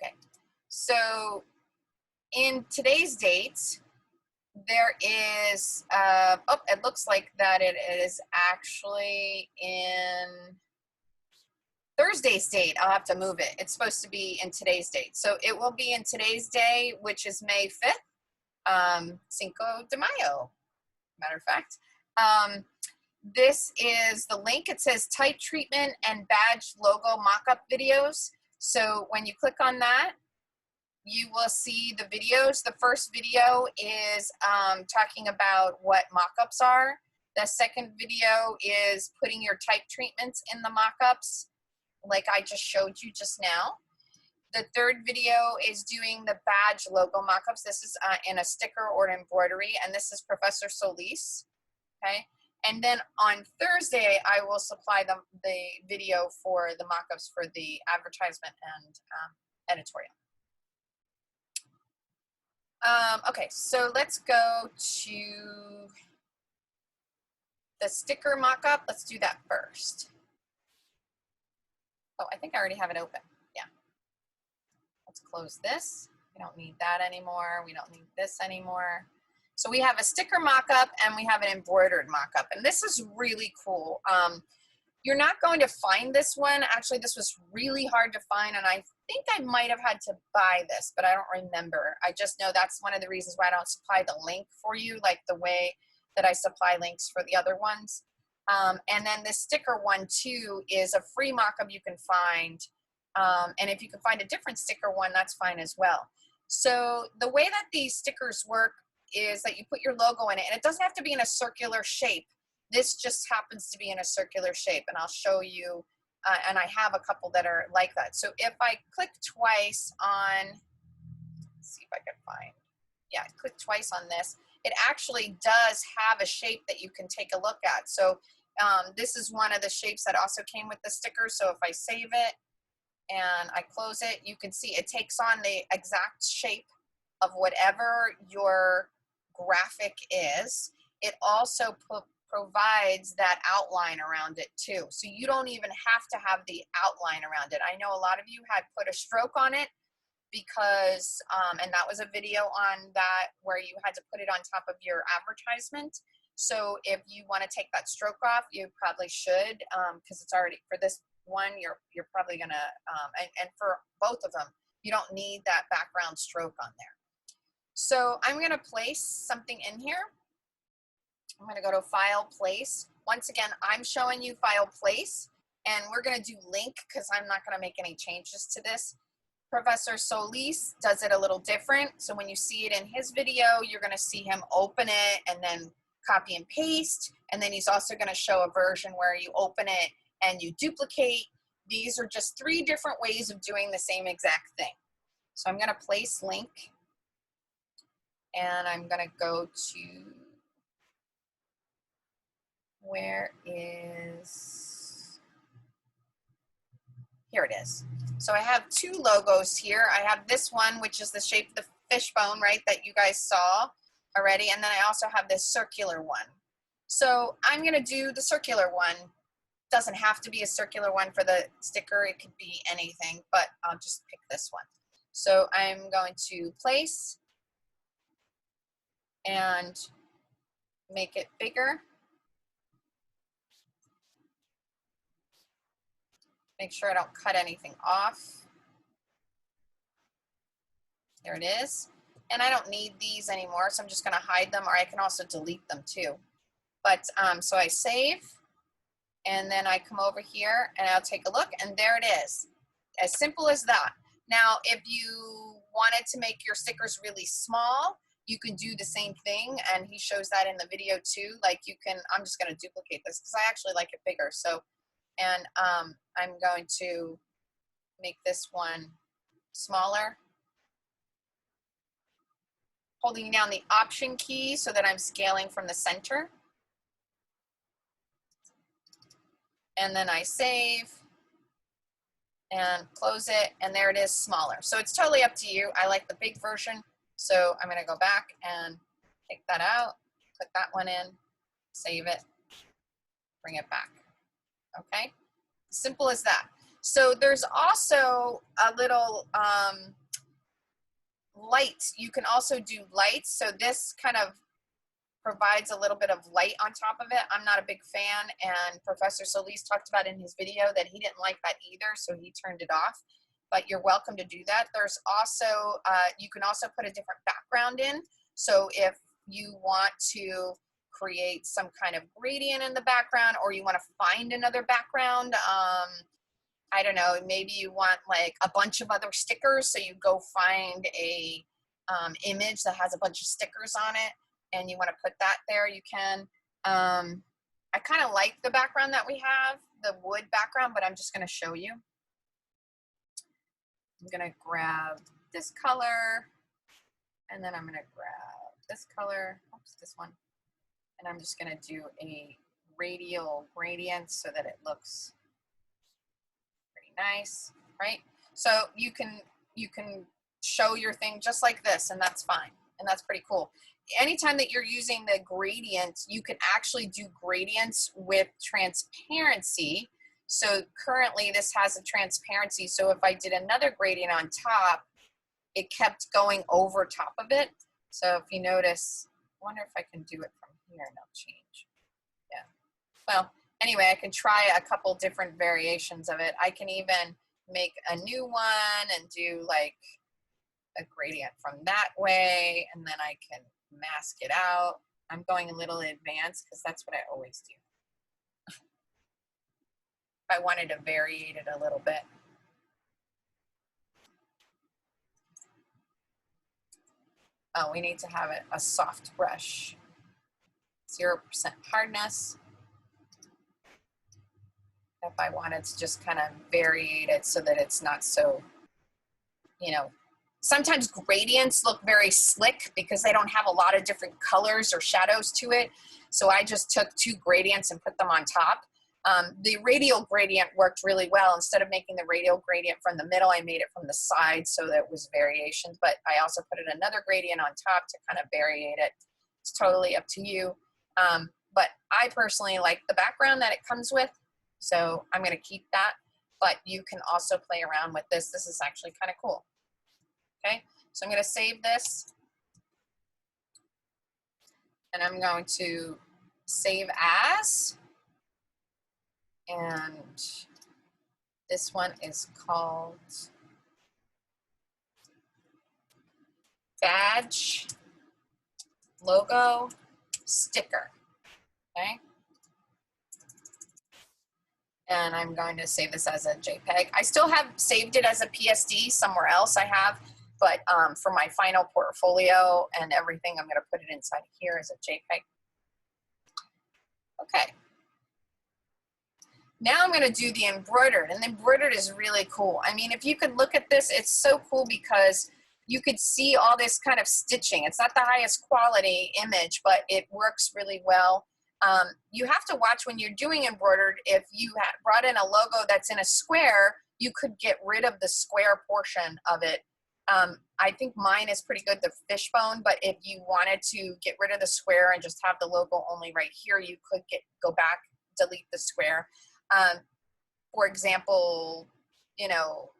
Okay, so in today's date, there is, oh, it looks like that it is actually in Thursday's date. I'll have to move it. It's supposed to be in today's date. So it will be in today's day, which is May 5th, Cinco de Mayo, matter of fact. This is the link. It says type treatment and badge logo mockup videos. So when you click on that, you will see the videos. The first video is talking about what mockups are. The second video is putting your type treatments in the mockups, like I just showed you just now. The third video is doing the badge logo mockups. This is in a sticker or an embroidery, and this is Professor Solis. Okay, and then on Thursday, I will supply the video for the mockups for the advertisement and editorial. Okay, so let's go to the sticker mockup. Let's do that first. Oh, I think I already have it open. Yeah. Let's close this. We don't need that anymore. We don't need this anymore. So we have a sticker mockup and we have an embroidered mockup, and this is really cool. You're not going to find this one. Actually, this was really hard to find, and I think I might have had to buy this, but I don't remember. I just know that's one of the reasons why I don't supply the link for you, like the way that I supply links for the other ones. And then the sticker one too is a free mockup you can find. And if you can find a different sticker one, that's fine as well. So the way that these stickers work is that you put your logo in it, and it doesn't have to be in a circular shape. This just happens to be in a circular shape, and I'll show you, and I have a couple that are like that. So if I click twice on, let's see if I can find, yeah, click twice on this, it actually does have a shape that you can take a look at. So this is one of the shapes that also came with the sticker. So if I save it and I close it, you can see it takes on the exact shape of whatever your graphic is. It also provides that outline around it too. So you don't even have to have the outline around it. I know a lot of you had put a stroke on it because, and that was a video on that where you had to put it on top of your advertisement. So if you want to take that stroke off, you probably should, because it's already, for this one, you're probably gonna, and for both of them, you don't need that background stroke on there. So I'm gonna place something in here. I'm gonna go to File, Place. Once again, I'm showing you File, Place, and we're gonna do Link because I'm not gonna make any changes to this. Professor Solis does it a little different. So when you see it in his video, you're gonna see him open it and then copy and paste. And then he's also gonna show a version where you open it and you duplicate. These are just 3 different ways of doing the same exact thing. So I'm gonna place link, and I'm gonna go to, where is, here it is. So I have 2 logos here. I have this one, which is the shape of the fishbone, right, that you guys saw already. And then I also have this circular one. So I'm gonna do the circular one. Doesn't have to be a circular one for the sticker. It could be anything, but I'll just pick this one. So I'm going to place and make it bigger. Make sure I don't cut anything off. There it is. And I don't need these anymore, so I'm just gonna hide them, or I can also delete them too. But so I save, and then I come over here and I'll take a look, and there it is. As simple as that. Now, if you wanted to make your stickers really small, you can do the same thing, and he shows that in the video too. Like you can, I'm just gonna duplicate this because I actually like it bigger. So, and I'm going to make this one smaller, holding down the Option key so that I'm scaling from the center. And then I save and close it, and there it is, smaller. So it's totally up to you. I like the big version, so I'm gonna go back and take that out, put that one in, save it, bring it back. Okay, simple as that. So there's also a little light. You can also do lights. So this kind of provides a little bit of light on top of it. I'm not a big fan, and Professor Solis talked about in his video that he didn't like that either, so he turned it off. But you're welcome to do that. There's also, you can also put a different background in. So if you want to create some kind of gradient in the background, or you want to find another background, I don't know, maybe you want like a bunch of other stickers, so you go find a image that has a bunch of stickers on it, and you want to put that there, you can. I kind of like the background that we have, the wood background, but I'm just going to show you. I'm going to grab this color, and then I'm going to grab this color, oops, this one, and I'm just going to do a radial gradient so that it looks pretty nice, right? So you can show your thing just like this, and that's fine, and that's pretty cool. Anytime that you're using the gradient, you can actually do gradients with transparency. So currently this has a transparency, so if I did another gradient on top, it kept going over top of it. So if you notice, I wonder if I can do it from here and it'll change. Yeah. Well, anyway, I can try a couple different variations of it. I can even make a new one and do like a gradient from that way, and then I can mask it out. I'm going a little advanced because that's what I always do. If I wanted to vary it a little bit. Oh, we need to have it a soft brush. 0% hardness. If I wanted to just kind of vary it so that it's not so, you know, sometimes gradients look very slick because they don't have a lot of different colors or shadows to it. So I just took 2 gradients and put them on top. The radial gradient worked really well. Instead of making the radial gradient from the middle, I made it from the side so that it was variations, but I also put another gradient on top to kind of variate it. It's totally up to you. But I personally like the background that it comes with, so I'm going to keep that, but you can also play around with this. This is actually kind of cool. Okay, so I'm going to save this, and I'm going to save as, and this one is called Badge Logo Sticker. Okay, and I'm going to save this as a JPEG. I still have saved it as a PSD somewhere else I have, but for my final portfolio and everything, I'm going to put it inside here as a JPEG. Okay. Now I'm going to do the embroidered, and the embroidered is really cool. I mean, if you could look at this, it's so cool because you could see all this kind of stitching. It's not the highest quality image, but it works really well. You have to watch when you're doing embroidered. If you had brought in a logo that's in a square, you could get rid of the square portion of it. I think mine is pretty good, the fishbone, but if you wanted to get rid of the square and just have the logo only right here, you could go back, delete the square. For example, you know,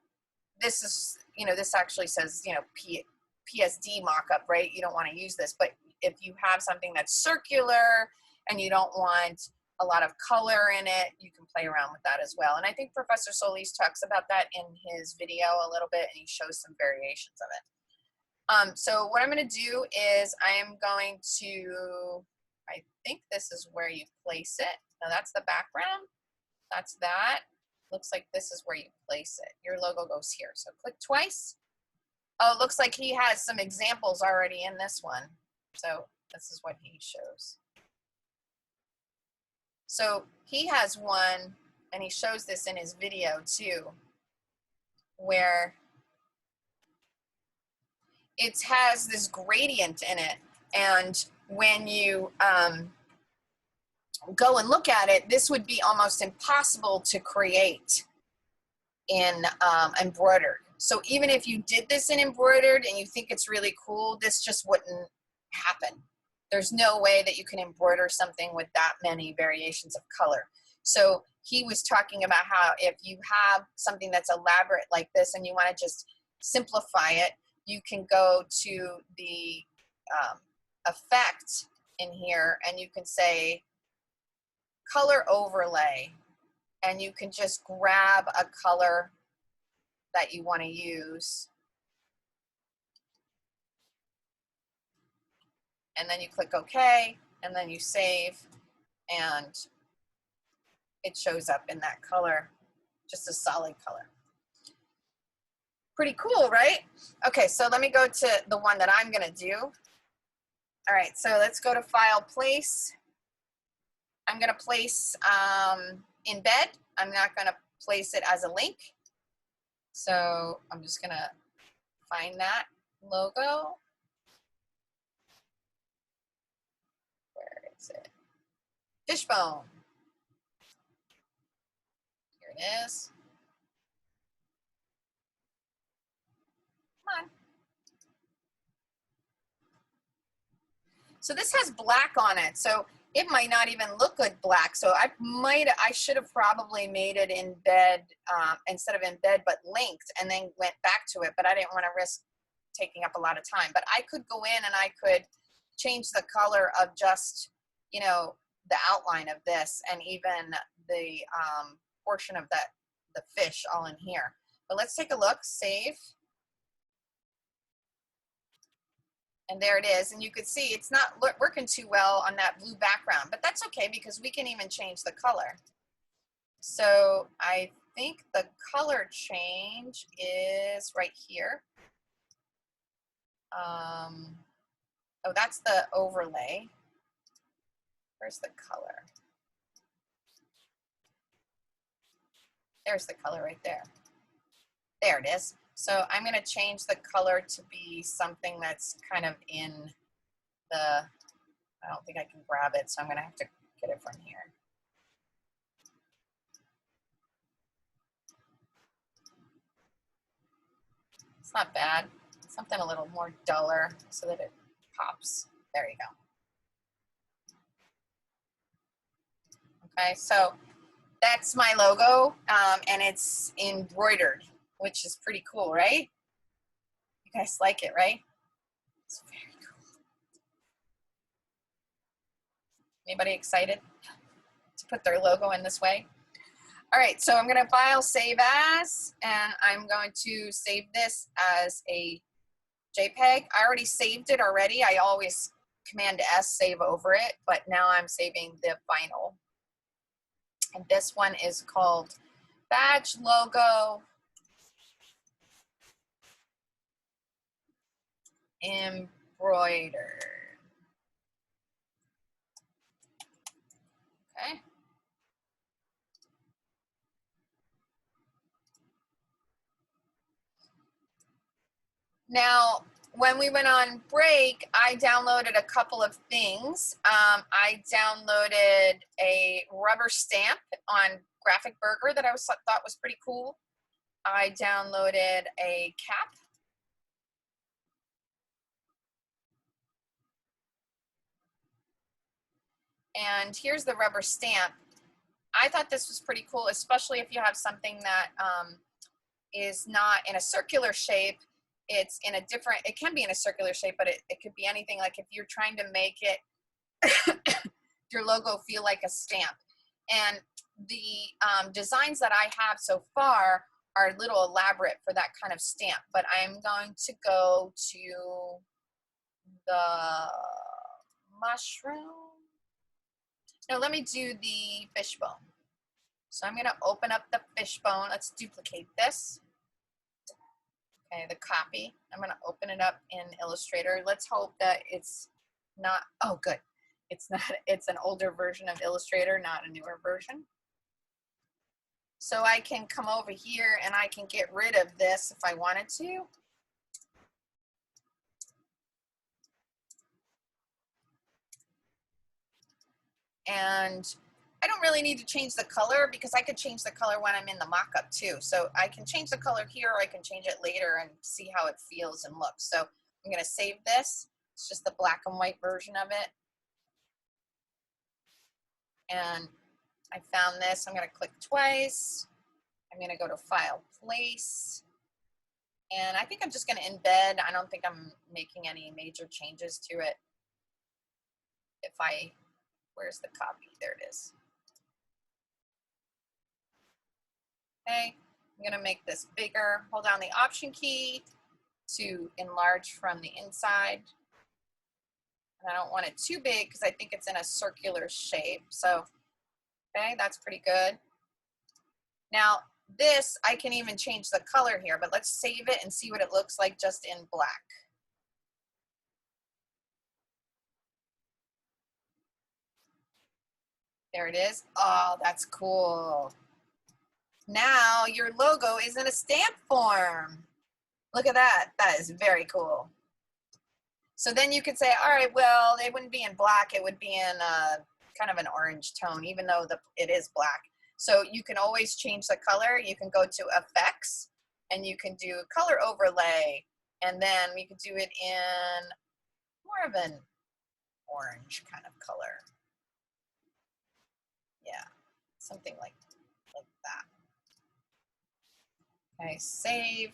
this is, you know, this actually says, you know, PSD mockup, right? You don't want to use this, but if you have something that's circular and you don't want a lot of color in it, you can play around with that as well. And I think Professor Solis talks about that in his video a little bit, and he shows some variations of it. So what I'm going to do is I'm going to, I think this is where you place it. Now that's the background. That's that. Looks like this is where you place it. Your logo goes here. So click twice. Oh, it looks like he has some examples already in this one. So this is what he shows. So he has one, and he shows this in his video too, where it has this gradient in it. And when you go and look at it, this would be almost impossible to create in embroidered. So even if you did this in embroidered and you think it's really cool, this just wouldn't happen. There's no way that you can embroider something with that many variations of color. So he was talking about how if you have something that's elaborate like this and you want to just simplify it, you can go to the effect in here and you can say color overlay, and you can just grab a color that you want to use, and then you click OK, and then you save, and it shows up in that color, just a solid color. Pretty cool, right? Okay, so let me go to the one that I'm gonna do. All right, so let's go to File, Place. I'm gonna place embed. I'm not gonna place it as a link. So I'm just gonna find that logo. Where is it? Fishbone. Here it is. Come on. So this has black on it, so it might not even look good black. So I should have probably made it embed instead of embed, but linked, and then went back to it. But I didn't want to risk taking up a lot of time. But I could go in and I could change the color of just, you know, the outline of this, and even the portion of the fish all in here. But let's take a look. Save. And there it is, and you could see it's not working too well on that blue background, but that's okay because we can even change the color. So I think the color change is right here. Oh, that's the overlay. Where's the color? There's the color right there. There it is. So I'm going to change the color to be something that's kind of in the, I don't think I can grab it, so I'm going to have to get it from here. It's not bad. Something a little more duller so that it pops. There you go. Okay, so that's my logo, and it's embroidered, which is pretty cool, right? You guys like it, right? It's very cool. Anybody excited to put their logo in this way? All right, so I'm going to File, Save As, and I'm going to save this as a JPEG. I already saved it already. I always Command S, save over it, but now I'm saving the final. And this one is called Badge Logo Embroidered. Okay. Now, when we went on break, I downloaded a couple of things. I downloaded a rubber stamp on Graphic Burger that I thought was pretty cool. I downloaded a cap. And here's the rubber stamp. I thought this was pretty cool, especially if you have something that is not in a circular shape. It's in a different, it can be in a circular shape, but it could be anything. Like if you're trying to make it, your logo feel like a stamp. And the designs that I have so far are a little elaborate for that kind of stamp, but I'm going to go to the mushroom. No, let me do the fishbone. So I'm going to open up the fishbone. Let's duplicate this. Okay, the copy. I'm going to open it up in Illustrator. Let's hope that it's not, oh good. It's not, it's an older version of Illustrator, not a newer version. So I can come over here and I can get rid of this if I wanted to. And I don't really need to change the color because I could change the color when I'm in the mockup too. So I can change the color here, or I can change it later and see how it feels and looks. So I'm going to save this. It's just the black and white version of it. And I found this. I'm going to click twice. I'm going to go to File, Place. And I think I'm just going to embed. I don't think I'm making any major changes to it. If I, where's the copy? There it is. Okay, I'm going to make this bigger. Hold down the Option key to enlarge from the inside. And I don't want it too big because I think it's in a circular shape. So, okay, that's pretty good. Now, this, I can even change the color here, but let's save it and see what it looks like just in black. There it is. Oh, that's cool. Now your logo is in a stamp form. Look at that. That is very cool. So then you could say, all right, well, it wouldn't be in black. It would be in kind of an orange tone, even though it is black. So you can always change the color. You can go to Effects, and you can do Color Overlay. And then you could do it in more of an orange kind of color. Yeah, something like that. Okay, save.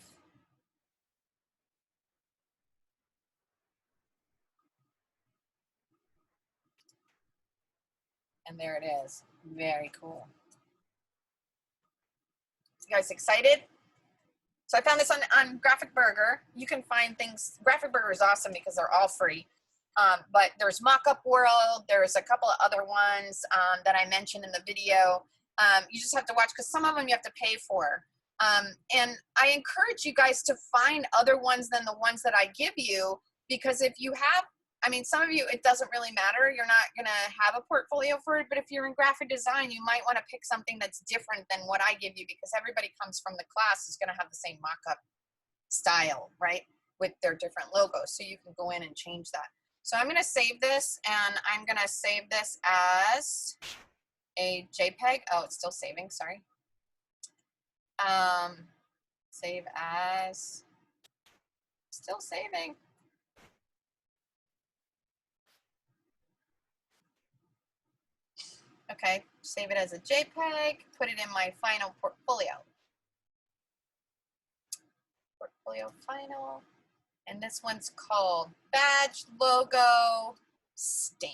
And there it is. Very cool. You guys excited? So I found this on Graphic Burger. You can find things. Graphic Burger is awesome because they're all free. But there's Mockup World. There's a couple of other ones that I mentioned in the video. You just have to watch because some of them you have to pay for. And I encourage you guys to find other ones than the ones that I give you, because if you have, I mean, some of you, it doesn't really matter. You're not going to have a portfolio for it. But if you're in graphic design, you might want to pick something that's different than what I give you, because everybody comes from the class is going to have the same mock-up style, right, with their different logos. So you can go in and change that. So I'm going to save this, and I'm going to save this as a JPEG. Oh, it's still saving. Sorry. Save as, still saving. Okay, save it as a JPEG, put it in my final portfolio. Portfolio final. And this one's called Badge Logo Stamp.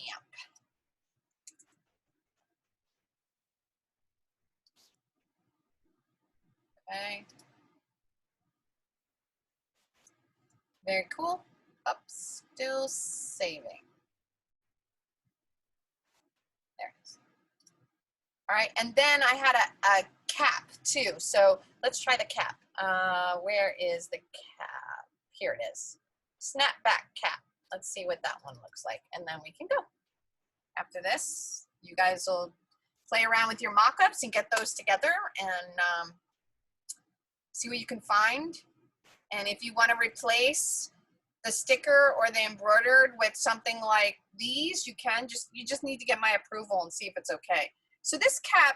Okay. Very cool. Up, still saving. There it is. All right, and then I had a cap too. So let's try the cap. Where is the cap? Here it is. Snapback cap. Let's see what that one looks like, and then we can go. After this, you guys will play around with your mock-ups and get those together and see what you can find. And if you want to replace the sticker or the embroidered with something like these, you can. You just need to get my approval and see if it's okay. So this cap,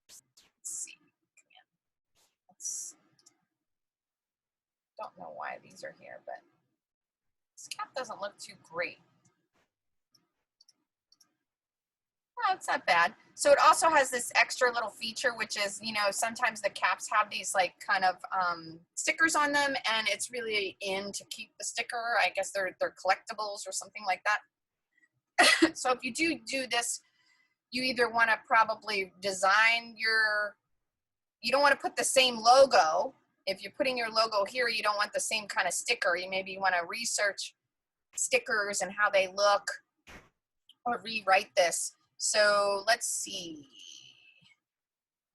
let's see. Don't know why these are here, but this cap doesn't look too great. No, it's not bad. So it also has this extra little feature, which is, you know, sometimes the caps have these like kind of stickers on them, and it's really in to keep the sticker. I guess they're collectibles or something like that. So if you do this, you either want to probably design you don't want to put the same logo. If you're putting your logo here, you don't want the same kind of sticker. Maybe want to research stickers and how they look, or rewrite this. So let's see.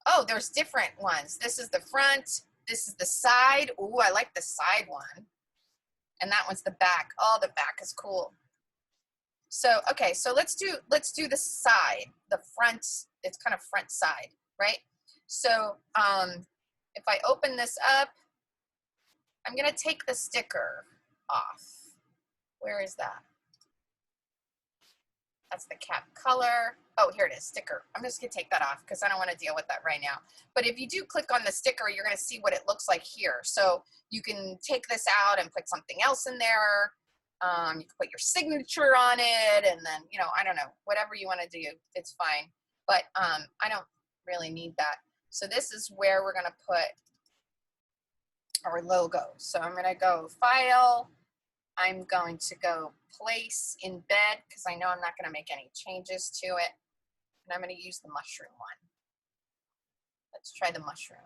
Oh, there's different ones. This is the front. This is the side. Ooh, I like the side one. And that one's the back. Oh, the back is cool. So, okay, so let's do the side, the front. It's kind of front side, right? So if I open this up, I'm going to take the sticker off. Where is that? That's the cap color. Oh, here it is, sticker. I'm just going to take that off because I don't want to deal with that right now. But if you do click on the sticker, you're going to see what it looks like here. So you can take this out and put something else in there. You can put your signature on it, and then, you know, I don't know, whatever you want to do, it's fine. but I don't really need that. So this is where we're gonna put our logo. So I'm gonna go File, I'm going to go Place, Embed, because I know I'm not gonna make any changes to it. And I'm gonna use the mushroom one. Let's try the mushroom.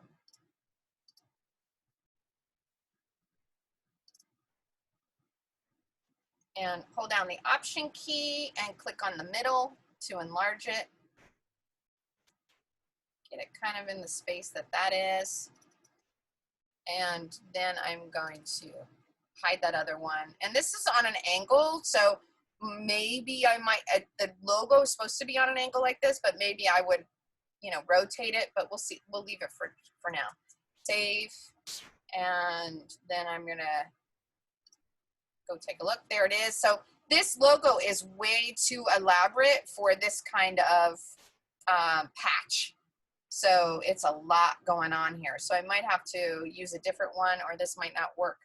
And hold down the Option key and click on the middle to enlarge it. Get it kind of in the space that that is. And then I'm going to hide that other one. And this is on an angle, so maybe I might, the logo is supposed to be on an angle like this, but maybe I would, you know, rotate it, but we'll see, we'll leave it for now. Save, and then I'm gonna go take a look. There it is. So this logo is way too elaborate for this kind of patch. So it's a lot going on here. So I might have to use a different one, or this might not work.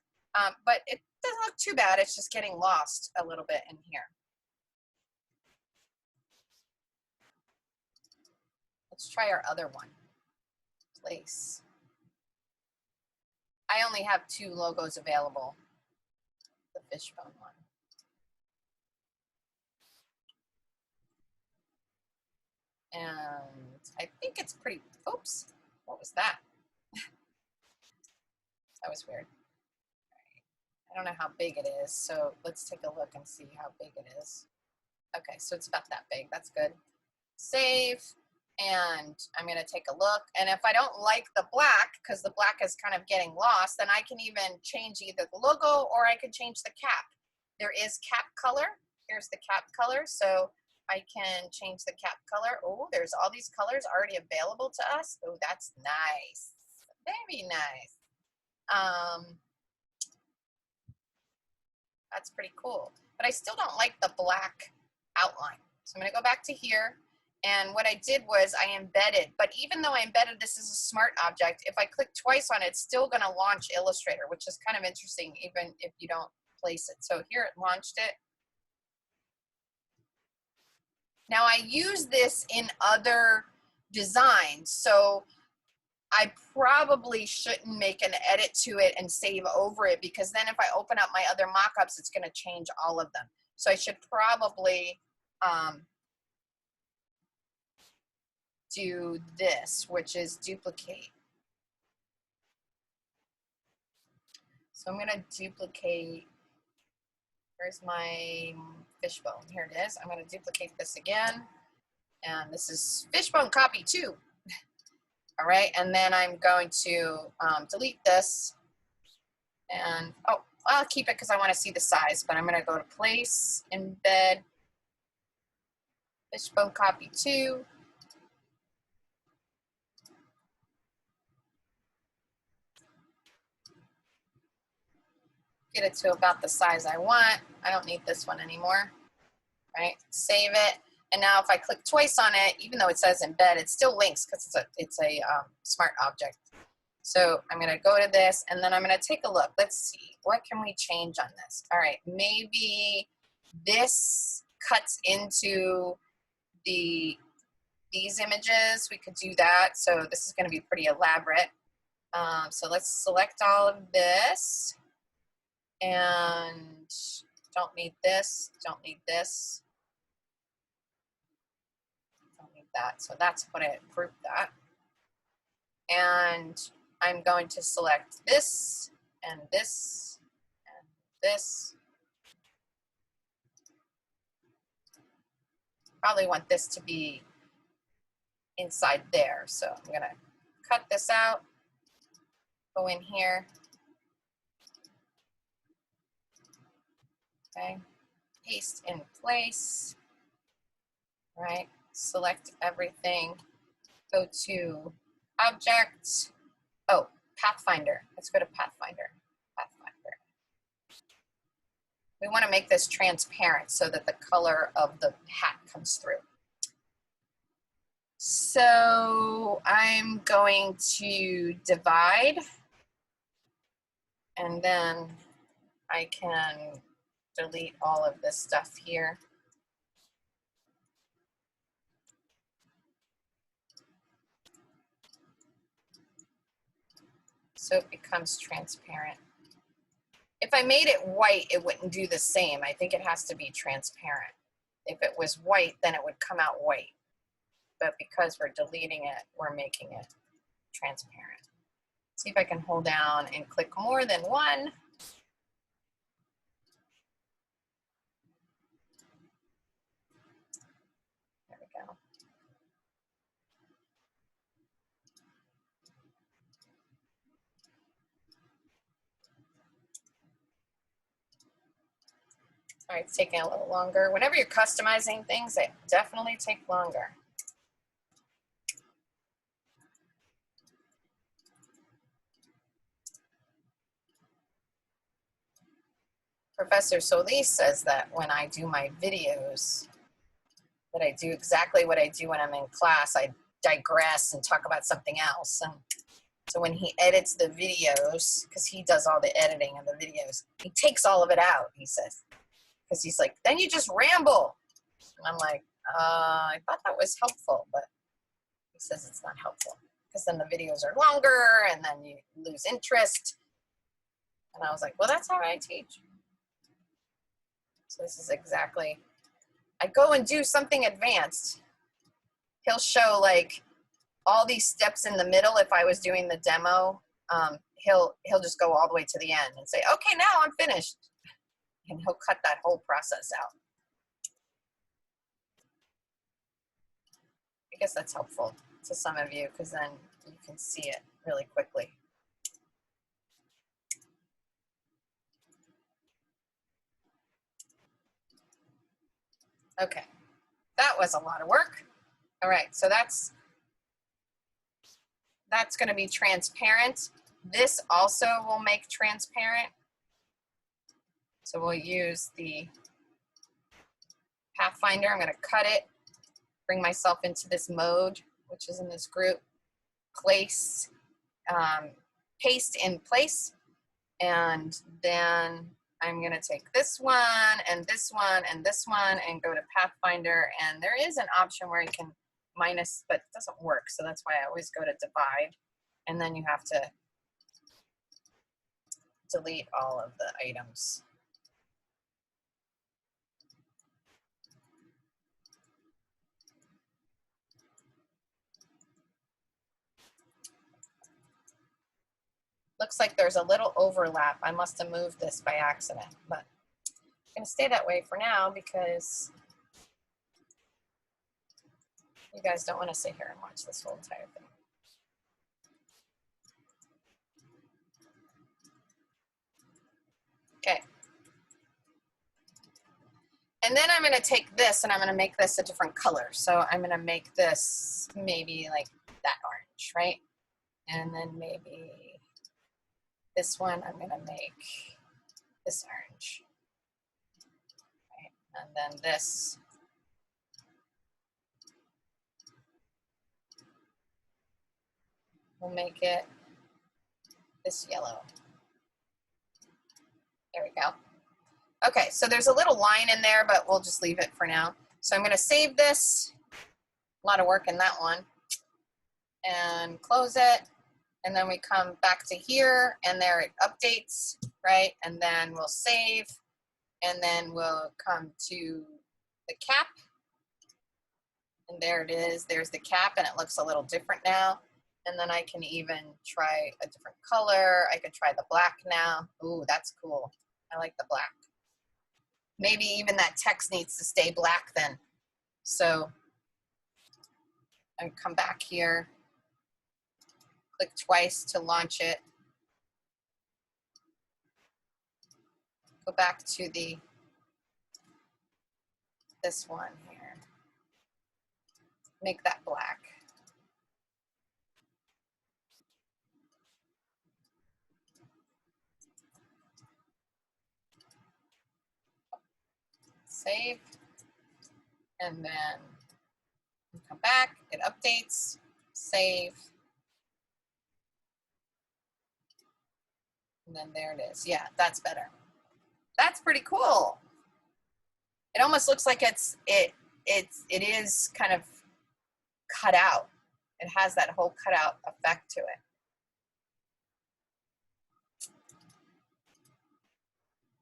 But it doesn't look too bad. It's just getting lost a little bit in here. Let's try our other one. Place. I only have 2 logos available. The fishbone one. And I think it's pretty, oops, what was that? That was weird. I don't know how big it is, so let's take a look and see how big it is. Okay, so it's about that big, that's good. Save, and I'm gonna take a look, and if I don't like the black, because the black is kind of getting lost, then I can even change either the logo or I can change the cap. There is cap color, here's the cap color, so I can change the cap color. Oh, there's all these colors already available to us. Oh, that's nice, very nice. That's pretty cool, but I still don't like the black outline. So I'm gonna go back to here, and what I did was I embedded, but even though I embedded this as a smart object, if I click twice on it, it's still gonna launch Illustrator, which is kind of interesting even if you don't place it. So here it launched it. Now I use this in other designs, so I probably shouldn't make an edit to it and save over it, because then if I open up my other mockups, it's going to change all of them. So I should probably do this, which is duplicate. So I'm going to duplicate. Where's my fishbone? Here it is. I'm going to duplicate this again. And this is fishbone copy 2. All right, and then I'm going to delete this, and oh, I'll keep it because I want to see the size, but I'm going to go to Place, Embed, Fishbone Copy 2. Get it to about the size I want. I don't need this one anymore. Right, save it. And now if I click twice on it, even though it says embed, it still links because it's a smart object. So I'm going to go to this, and then I'm going to take a look. Let's see, what can we change on this? All right, maybe this cuts into these images. We could do that. So this is going to be pretty elaborate. So let's select all of this, and don't need this, don't need this. That. So that's what I grouped that. And I'm going to select this and this and this. Probably want this to be inside there. So I'm going to cut this out, go in here. Okay, paste in place. All right, select everything. Go to Object. Oh, Pathfinder. Let's go to Pathfinder. Pathfinder. We want to make this transparent so that the color of the hat comes through. So I'm going to divide, and then I can delete all of this stuff here. so it becomes transparent. If I made it white, it wouldn't do the same. I think it has to be transparent. If it was white, then it would come out white. But because we're deleting it, we're making it transparent. See if I can hold down and click more than one. There we go. All right, it's taking a little longer. Whenever you're customizing things, they definitely take longer. Professor Solis says that when I do my videos, that I do exactly what I do when I'm in class. I digress and talk about something else. And so when he edits the videos, because he does all the editing of the videos, he takes all of it out, he says. Because he's like, then you just ramble. And I'm like, I thought that was helpful, but he says it's not helpful. Because then the videos are longer and then you lose interest. And I was like, well, that's how I teach. So this is exactly, I go and do something advanced. He'll show like all these steps in the middle. If I was doing the demo, he'll just go all the way to the end and say, okay, now I'm finished. And he'll cut that whole process out. I guess that's helpful to some of you because then you can see it really quickly. Okay, that was a lot of work. All right, so that's going to be transparent. This also will make transparent. So we'll use the Pathfinder. I'm going to cut it, bring myself into this mode, which is in this group, place, paste in place, and then I'm going to take this one and this one and this one and go to Pathfinder. And there is an option where you can minus, but it doesn't work. So that's why I always go to divide. And then you have to delete all of the items. Looks like there's a little overlap. I must have moved this by accident, but I'm going to stay that way for now because you guys don't want to sit here and watch this whole entire thing. Okay. And then I'm going to take this and I'm going to make this a different color. So I'm going to make this maybe like that orange, right? And then maybe this one I'm going to make this orange. Right? And then this. We'll make it this yellow. There we go. Okay, so there's a little line in there, but we'll just leave it for now. So I'm going to save this. A lot of work in that one. And close it. And then we come back to here, and there it updates, right? And then we'll save. And then we'll come to the cap. And there it is. There's the cap, and it looks a little different now. And then I can even try a different color. I could try the black now. Ooh, that's cool. I like the black. Maybe even that text needs to stay black then. So I come back here, click twice to launch it. Go back to this one here. Make that black. Save. And then come back, it updates, save. And then there it is. Yeah, that's better. That's pretty cool. It almost looks like it is kind of cut out. It has that whole cutout effect to it.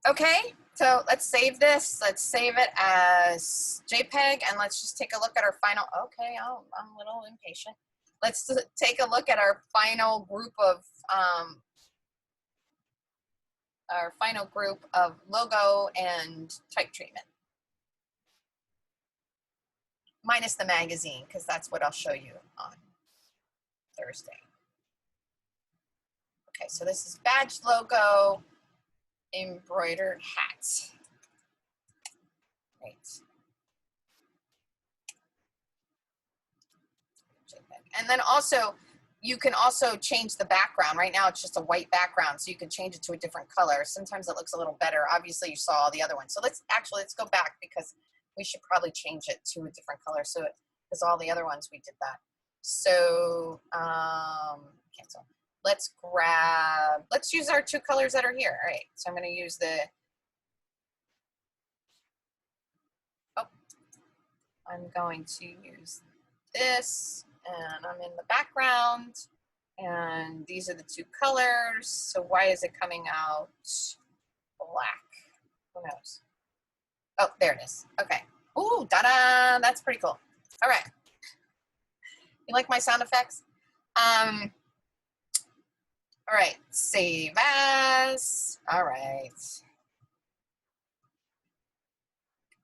Okay, so let's save this. Let's save it as JPEG, and let's just take a look at our final. Okay, I'm a little impatient. Let's take a look at our final group of logo and type treatment, minus the magazine, because that's what I'll show you on Thursday. Okay, so this is badge logo, embroidered hat. Great. And then also, you can also change the background. Right now it's just a white background, so you can change it to a different color. Sometimes it looks a little better. Obviously you saw all the other ones. So let's go back, because we should probably change it to a different color, so because all the other ones we did that. So cancel. Let's use our two colors that are here. All right, so I'm going to use I'm going to use this, and I'm in the background, and these are the two colors. So why is it coming out black? Who knows? Oh, there it is. Okay. Ooh, da-da! That's pretty cool. All right. You like my sound effects? All right. Save as. All right.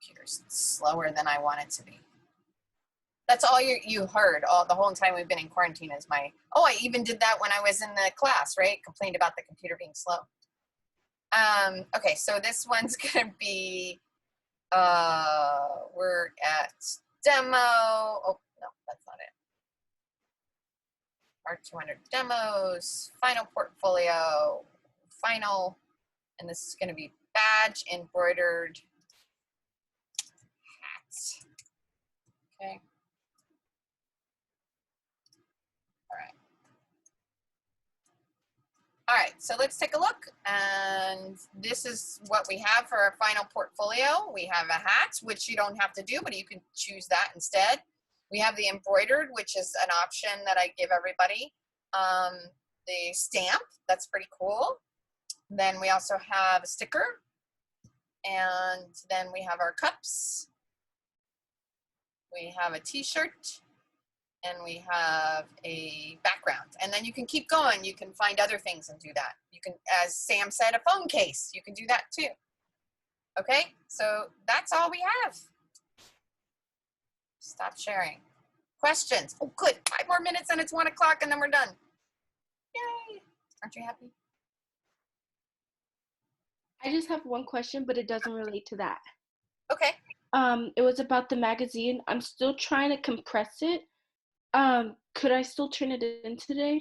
Computer's slower than I want it to be. That's all you heard the whole time we've been in quarantine is I even did that when I was in the class, right? Complained about the computer being slow. Okay, so this one's gonna be, we're at demo. Oh, no, that's not it. Our 200 demos, final portfolio, final, and this is gonna be badge embroidered hats. Okay. All right, so let's take a look. And this is what we have for our final portfolio. We have a hat, which you don't have to do, but you can choose that instead. We have the embroidered, which is an option that I give everybody. The stamp, that's pretty cool. Then we also have a sticker. And then we have our cups. We have a t-shirt. And we have a background. And then you can keep going. You can find other things and do that. You can, as Sam said, a phone case. You can do that too. Okay, so that's all we have. Stop sharing. Questions? Oh, good. 5 more minutes and it's 1 o'clock and then we're done. Yay. Aren't you happy? I just have one question, but it doesn't relate to that. Okay. It was about the magazine. I'm still trying to compress it. Could I still turn it in today?